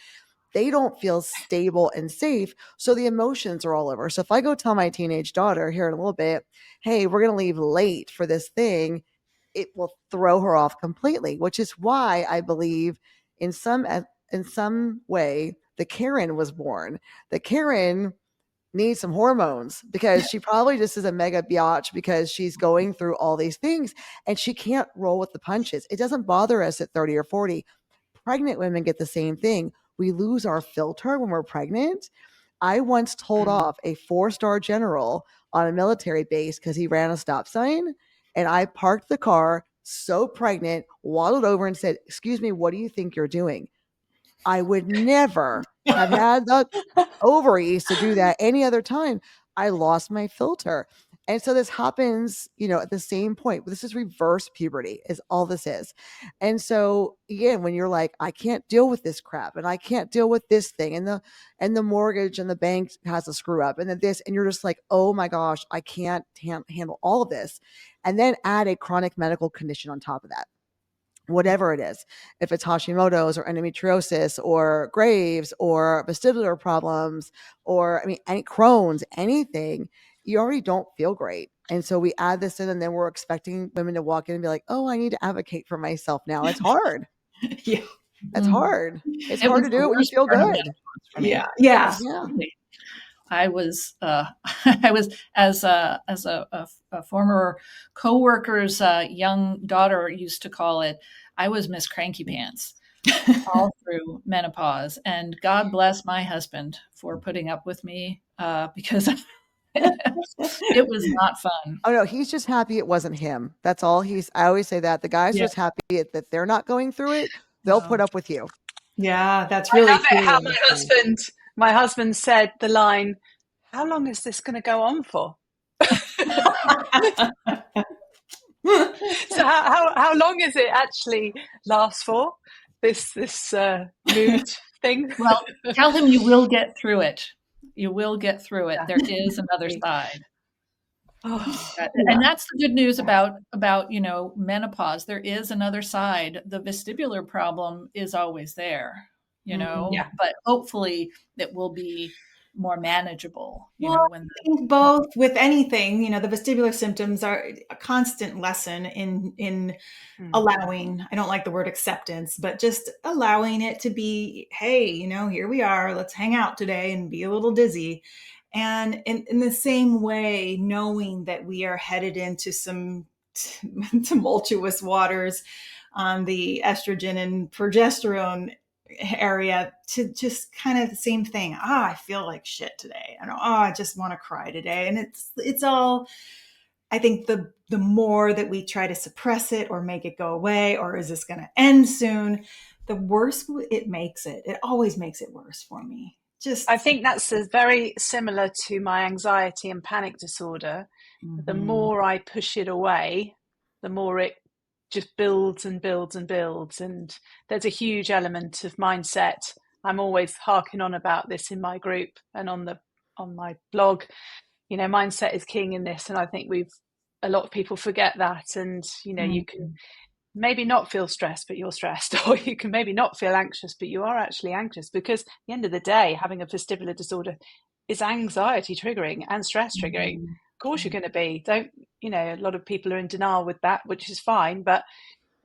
They don't feel stable and safe. So the emotions are all over. So if I go tell my teenage daughter here in a little bit, hey, we're going to leave late for this thing, it will throw her off completely, which is why I believe in some way the Karen was born. The Karen needs some hormones because she probably just is a mega biatch because she's going through all these things and she can't roll with the punches. It doesn't bother us at 30 or 40. Pregnant women get the same thing. We lose our filter when we're pregnant. I once told off a 4-star general on a military base because he ran a stop sign, and I parked the car, so pregnant, waddled over and said, "Excuse me, what do you think you're doing?" I would never have had the ovaries to do that any other time. I lost my filter. And so this happens, at the same point. This is reverse puberty, is all this is. And so again, when you're like, I can't deal with this crap and I can't deal with this thing, and the mortgage and the bank has a screw up, and then this, and you're just like, oh my gosh, I can't handle all of this. And then add a chronic medical condition on top of that. Whatever it is, if it's Hashimoto's or endometriosis or Graves or vestibular problems or, any Crohn's, anything, you already don't feel great. And so we add this in, and then we're expecting women to walk in and be like, oh, I need to advocate for myself now. It's hard. Yeah. It's hard. It's hard to do it when you feel good. Yeah. I was I was as a former coworker's young daughter used to call it. I was Miss Cranky Pants all through menopause, and God bless my husband for putting up with me because It was not fun. Oh no, he's just happy it wasn't him. That's all I always say that. The guys are Yeah. just happy that they're not going through it. They'll put up with you. Yeah, that's I really love it how true. my husband said the line, "How long is this going to go on for?" So how long is it actually last for? This mood thing. Well, tell him you will get through it. You will get through it. Yeah. There is another side. Oh, And that's the good news about menopause. There is another side. The vestibular problem is always there, yeah. but hopefully it will be more manageable, Well, when I think both with anything, the vestibular symptoms are a constant lesson in allowing, I don't like the word acceptance, but just allowing it to be, hey, here we are, let's hang out today and be a little dizzy. And in the same way, knowing that we are headed into some tumultuous waters on the estrogen and progesterone area, to just kind of the same thing. I feel like shit today. I just want to cry today. And it's all, I think the more that we try to suppress it or make it go away, or is this going to end soon, the worse it makes it. It always makes it worse for me. I think that's very similar to my anxiety and panic disorder. The more I push it away, the more it just builds and builds and builds. And there's a huge element of mindset. I'm always harking on about this in my group and on my blog. Mindset is king in this, and I think a lot of people forget that. And you can maybe not feel stressed, but you're stressed, or you can maybe not feel anxious, but you are actually anxious, because at the end of the day, having a vestibular disorder is anxiety triggering and stress triggering. Of course you're going to be. Don't, a lot of people are in denial with that, which is fine, but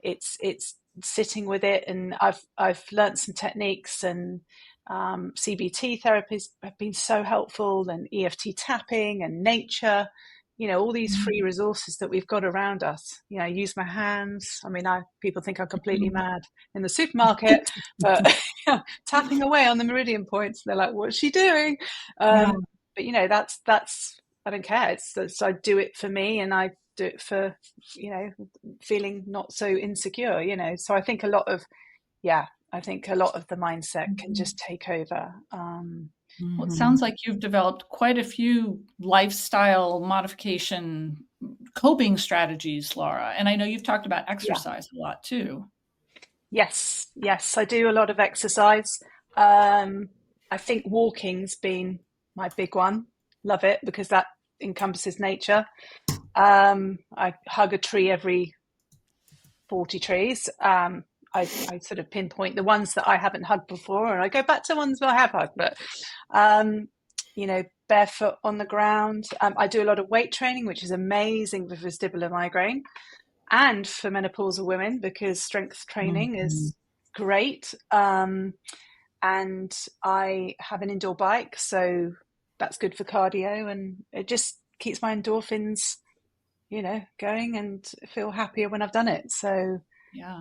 it's sitting with it. And I've learned some techniques, and CBT therapies have been so helpful, and EFT tapping and nature, all these free resources that we've got around us. I use my hands. I mean, people think I'm completely mad in the supermarket, but tapping away on the meridian points, they're like, "What's she doing?" But that's I don't care. It's I do it for me, and I do it for feeling not so insecure. So I think a lot of the mindset can just take over. Well, it sounds like you've developed quite a few lifestyle modification coping strategies, Lara. And I know you've talked about exercise a lot too. Yes, I do a lot of exercise. I think walking's been my big one. Love it because that encompasses nature. I hug a tree every 40 trees. I sort of pinpoint the ones that I haven't hugged before, and I go back to ones that I have hugged. But barefoot on the ground. I do a lot of weight training, which is amazing for vestibular migraine and for menopausal women, because strength training is great. And I have an indoor bike, so that's good for cardio, and it just keeps my endorphins, going, and feel happier when I've done it. So yeah.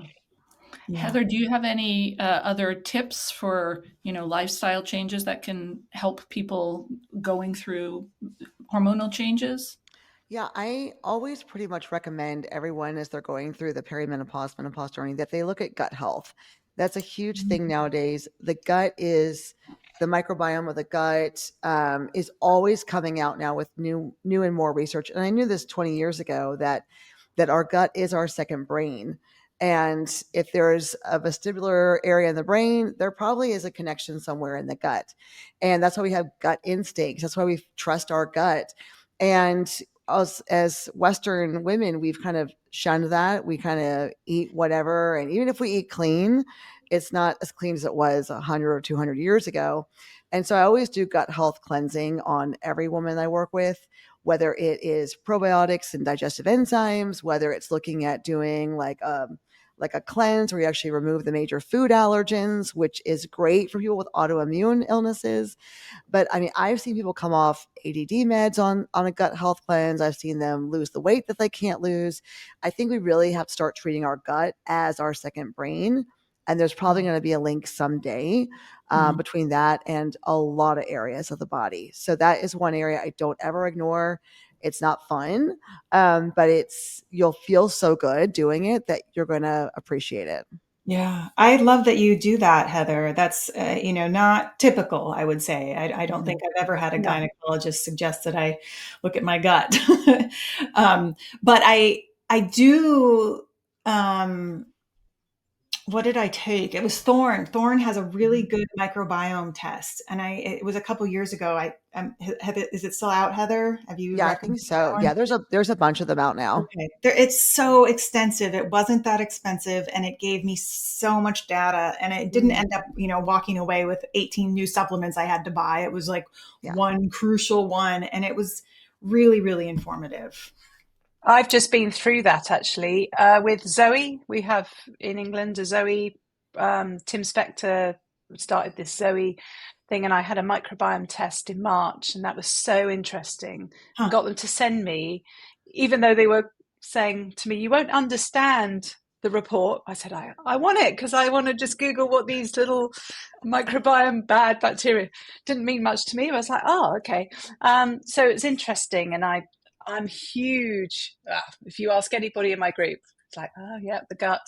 Heather, do you have any other tips for lifestyle changes that can help people going through hormonal changes? Yeah, I always pretty much recommend everyone as they're going through the perimenopause, menopause journey that they look at gut health. That's a huge thing nowadays. The microbiome of the gut is always coming out now with new and more research. And I knew this 20 years ago that our gut is our second brain. And if there's a vestibular area in the brain, there probably is a connection somewhere in the gut. And that's why we have gut instincts. That's why we trust our gut. And us as Western women, we've kind of shunned that. We kind of eat whatever. And even if we eat clean, it's not as clean as it was 100 or 200 years ago. And so I always do gut health cleansing on every woman I work with, whether it is probiotics and digestive enzymes, whether it's looking at doing like a cleanse where you actually remove the major food allergens, which is great for people with autoimmune illnesses. But I mean, I've seen people come off ADD meds on a gut health cleanse. I've seen them lose the weight that they can't lose. I think we really have to start treating our gut as our second brain And there's probably going to be a link someday between that and a lot of areas of the body. So that is one area I don't ever ignore. It's not fun, but you'll feel so good doing it that you're going to appreciate it. Yeah, I love that you do that, Heather. That's not typical, I would say. I don't think I've ever had a No. gynecologist suggest that I look at my gut. But I do. What did I take? It was Thorne. Thorne has a really good microbiome test, and it was a couple years ago. Is it still out, Heather? Have you Yeah, I recommended think that so. one? Yeah, there's a bunch of them out now. Okay. It's so extensive. It wasn't that expensive and it gave me so much data and it didn't end up, walking away with 18 new supplements I had to buy. It was like Yeah. one crucial one and it was really, really informative. I've just been through that actually with Zoe. We have in England a Zoe. Tim Spector started this Zoe thing, and I had a microbiome test in March, and that was so interesting. And got them to send me, even though they were saying to me, "You won't understand the report." I said, "I want it because I want to just Google what these little microbiome bad bacteria." Didn't mean much to me. I was like, "Oh, okay." So it's interesting, and I'm huge. If you ask anybody in my group, it's like, oh yeah, the gut.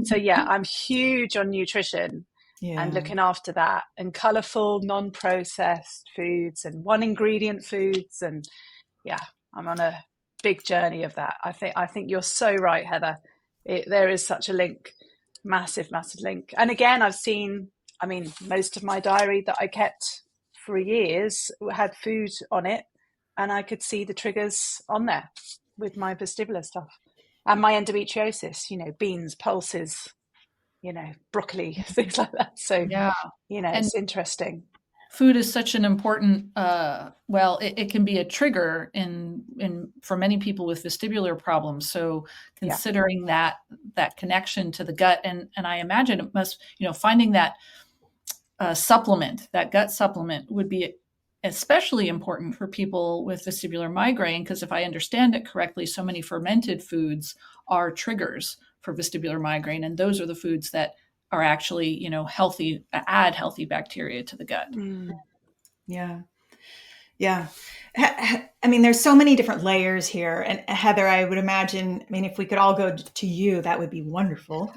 So yeah, I'm huge on nutrition and looking after that, and colorful, non-processed foods and one ingredient foods, and yeah, I'm on a big journey of that. I think you're so right, Heather. There is such a link, massive link. And again, most of my diary that I kept for years had food on it, and I could see the triggers on there with my vestibular stuff and my endometriosis, beans, pulses, broccoli, things like that. So, Yeah. And it's interesting. food is such an important, it can be a trigger for many people with vestibular problems. So considering that connection to the gut, and I imagine it must, finding that supplement, that gut supplement would be especially important for people with vestibular migraine, because if I understand it correctly, so many fermented foods are triggers for vestibular migraine, and those are the foods that are actually, healthy, add healthy bacteria to the gut. Yeah. Yeah. There's so many different layers here. And Heather, I would imagine, if we could all go to you, that would be wonderful.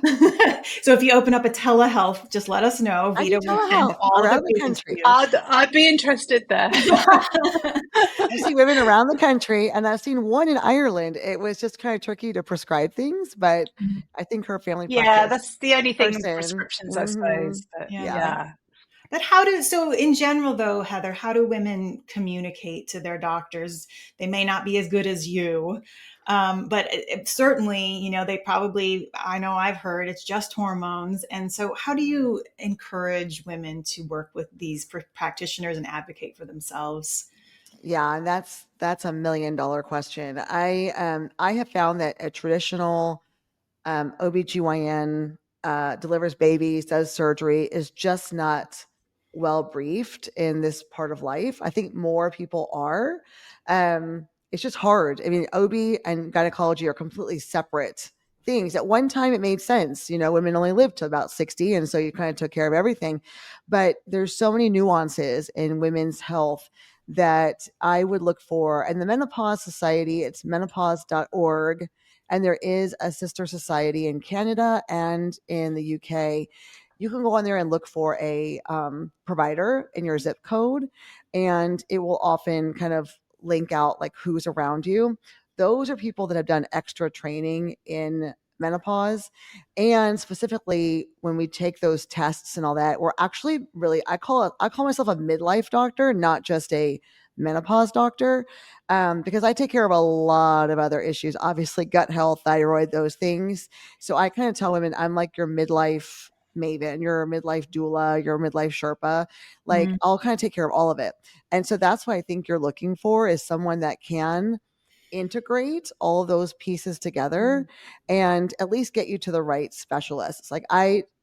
So if you open up a telehealth, just let us know. I Vita do will send telehealth all around the the patients to country. you. I'd be interested there. I see women around the country, and I've seen one in Ireland. It was just kind of tricky to prescribe things, but I think her family Yeah, practice that's the only thing with person. prescriptions, I suppose. But yeah. But so in general though, Heather, how do women communicate to their doctors? They may not be as good as you, but certainly, they probably, I know I've heard it's just hormones. And so how do you encourage women to work with these practitioners and advocate for themselves? Yeah, and that's $1 million question. I have found that a traditional OBGYN delivers babies, does surgery, is just not well briefed in this part of life. I think more people are. It's just hard. OB and gynecology are completely separate things. At one time, it made sense. Women only lived to about 60, and so you kind of took care of everything. But there's so many nuances in women's health that I would look for. And the Menopause Society, it's menopause.org. And there is a sister society in Canada and in the UK. You can go on there and look for a provider in your zip code, and it will often kind of link out like who's around you. Those are people that have done extra training in menopause. And specifically, when we take those tests and all that, we're actually really, I call myself a midlife doctor, not just a menopause doctor, because I take care of a lot of other issues, obviously gut health, thyroid, those things. So I kind of tell women, I'm like your midlife maven, you're a midlife doula, you're a midlife Sherpa. Like I'll kind of take care of all of it. And so that's what I think you're looking for, is someone that can integrate all of those pieces together and at least get you to the right specialists. Like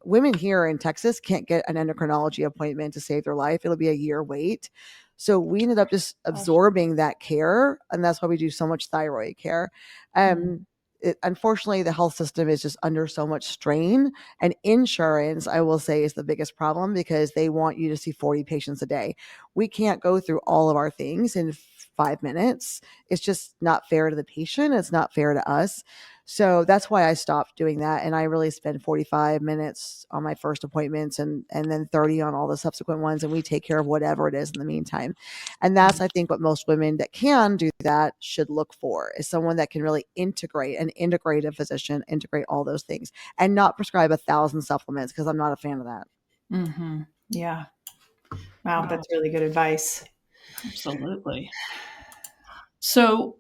women here in Texas can't get an endocrinology appointment to save their life. It'll be a year wait. So we ended up just absorbing that care. And that's why we do so much thyroid care. unfortunately, the health system is just under so much strain. And insurance, I will say, is the biggest problem because they want you to see 40 patients a day. We can't go through all of our things in 5 minutes. It's just not fair to the patient. It's not fair to us. So that's why I stopped doing that. And I really spend 45 minutes on my first appointments and then 30 on all the subsequent ones. And we take care of whatever it is in the meantime. And that's, I think, what most women that can do that should look for, is someone that can really integrate, an integrative physician, integrate all those things and not prescribe 1,000 supplements, because I'm not a fan of that. Mm-hmm. Yeah. Wow, that's really good advice. Absolutely. So,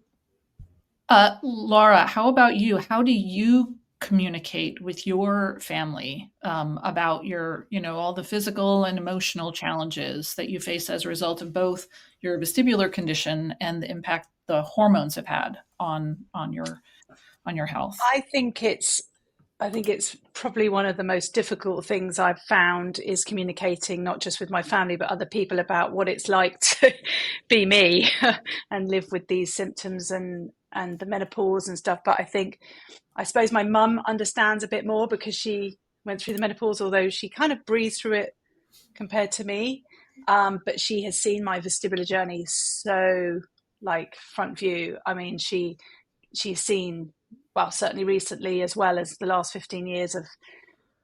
Lara, how about you? How do you communicate with your family about your, all the physical and emotional challenges that you face as a result of both your vestibular condition and the impact the hormones have had on your health? I think it's probably one of the most difficult things I've found is communicating not just with my family but other people about what it's like to be me and live with these symptoms and the menopause and stuff. But I suppose my mum understands a bit more because she went through the menopause, although she kind of breezed through it compared to me. But she has seen my vestibular journey so like front view. I mean, she's seen, well, certainly recently as well as the last 15 years of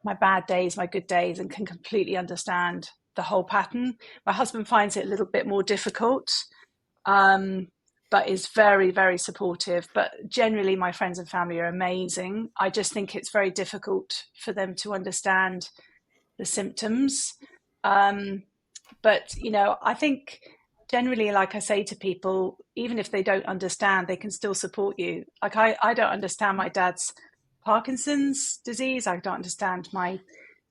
my bad days, my good days, and can completely understand the whole pattern. My husband finds it a little bit more difficult, but is very, very supportive. But generally, my friends and family are amazing. I just think it's very difficult for them to understand the symptoms. But, I think generally, like I say to people, even if they don't understand, they can still support you. Like I don't understand my dad's Parkinson's disease. I don't understand my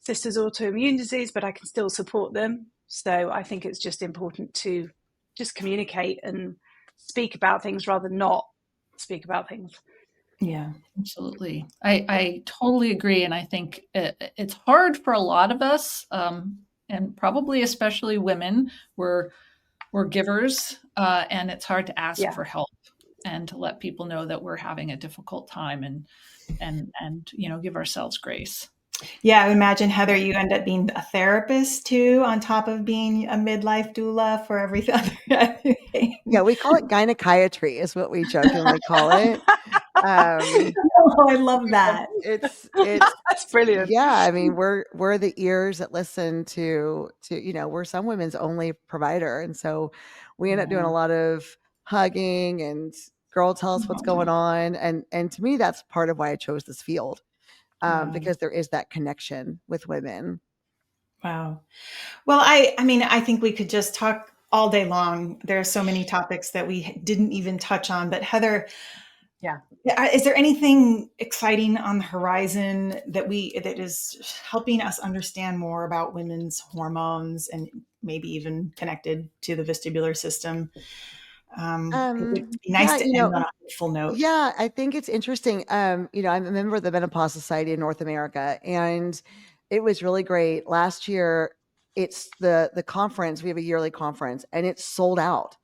sister's autoimmune disease, but I can still support them. So I think it's just important to just communicate and speak about things rather than not speak about things. Yeah. Absolutely. I totally agree. And I think it's hard for a lot of us, and probably especially women. We're givers, and it's hard to ask Yeah. for help and to let people know that we're having a difficult time and give ourselves grace. Yeah, I would imagine, Heather, you end up being a therapist too, on top of being a midlife doula for everything. Yeah, we call it gynechiatry, is what we jokingly call it. Oh, I love that. It's That's brilliant. yeah, I mean, we're the ears that listen to we're some women's only provider. And so we end up doing a lot of hugging and, girl, tell us what's going on. And to me, that's part of why I chose this field, because there is that connection with women. Wow. Well, I mean, I think we could just talk all day long. There are so many topics that we didn't even touch on. But Heather, Yeah. is there anything exciting on the horizon that is helping us understand more about women's hormones and maybe even connected to the vestibular system? It would be nice to end on a hopeful note. Yeah, I think it's interesting. I'm a member of the Menopause Society in North America, and it was really great. Last year, it's the conference. We have a yearly conference, and it's sold out.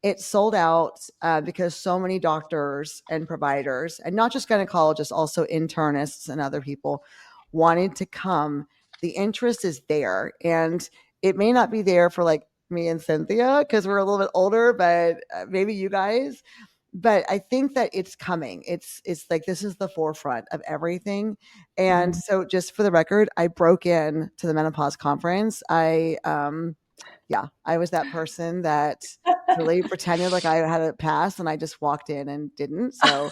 It's sold out because so many doctors and providers, and not just gynecologists, also internists and other people wanted to come. The interest is there, and it may not be there for like me and Cynthia because we're a little bit older, but maybe you guys. But I think that it's coming. It's like this is the forefront of everything. And so, just for the record, I broke in to the menopause conference. I was that person that really pretended like I had a pass, and I just walked in and didn't. So,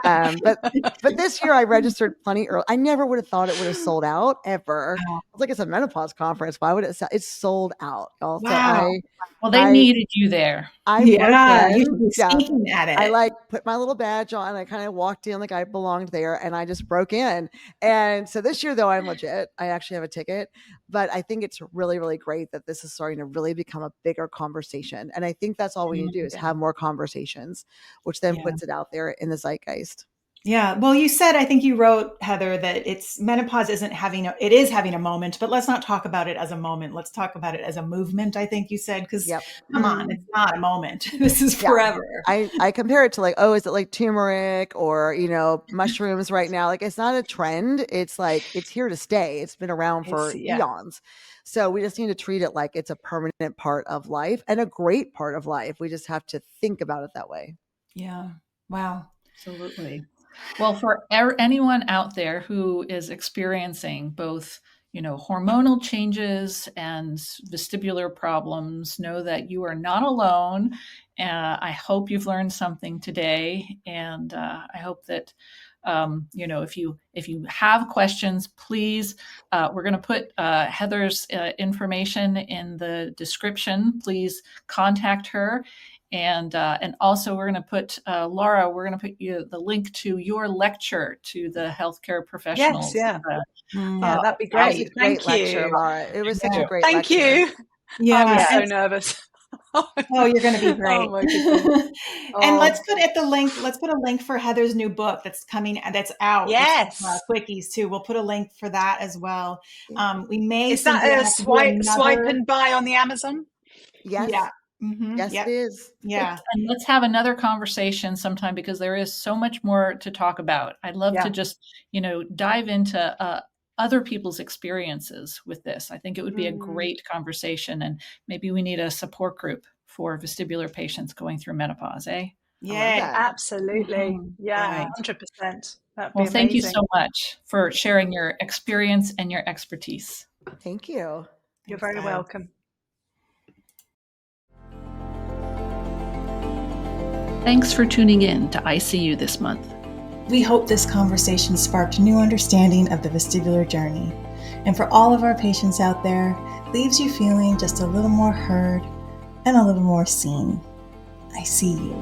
but this year I registered plenty early. I never would have thought it would have sold out ever. I was like, it's a menopause conference. Why would it sell? It's sold out, y'all. So Wow. Well, they needed you there. I broke You in. should be Yeah. speaking at it. I like put my little badge on. I kind of walked in like I belonged there, and I just broke in. And so this year, though, I'm legit. I actually have a ticket, but I think it's really, really great that this is starting to really become a bigger conversation. And I think that's all we need to do is have more conversations, which then puts it out there in the zeitgeist. Yeah. Well, you said, I think you wrote, Heather, that menopause it is having a moment, but let's not talk about it as a moment. Let's talk about it as a movement, I think you said, because Yep. come on, it's not a moment. This is Yeah. forever. I compare it to like, oh, is it like turmeric or, mushrooms right now? Like, it's not a trend. It's like, it's here to stay. It's been around for Yeah. eons. So we just need to treat it like it's a permanent part of life and a great part of life. We just have to think about it that way. Yeah. Wow. Absolutely. Well, for anyone out there who is experiencing both, hormonal changes and vestibular problems, know that you are not alone. I hope you've learned something today, and I hope that if you have questions, please. We're going to put Heather's information in the description. Please contact her. And also we're going to put Lara. We're going to put the link to your lecture to the healthcare professionals. Yes, yeah, that'd be That was a great. great Thank lecture, you. Lara. It was such a great Thank lecture. you. Yeah. I was so nervous. Oh, you're going to be great. Oh my goodness. And let's put a link for Heather's new book that's out. Yes. It's, quickies too. We'll put a link for that as well. We may Is that a swipe and buy on the Amazon? Yes. Yeah. Mm-hmm. Yes, Yep. it is. Yeah. And let's have another conversation sometime because there is so much more to talk about. I'd love to just, dive into other people's experiences with this. I think it would be a great conversation, and maybe we need a support group for vestibular patients going through menopause, eh? Yeah. Absolutely. Mhm. Yeah, Right. 100%. That'd be Well, thank you amazing. so much for sharing your experience and your expertise. Thank you. You're Thanks, very guys. welcome. Thanks for tuning in to ICU this month. We hope this conversation sparked new understanding of the vestibular journey. And for all of our patients out there, leaves you feeling just a little more heard and a little more seen. I see you.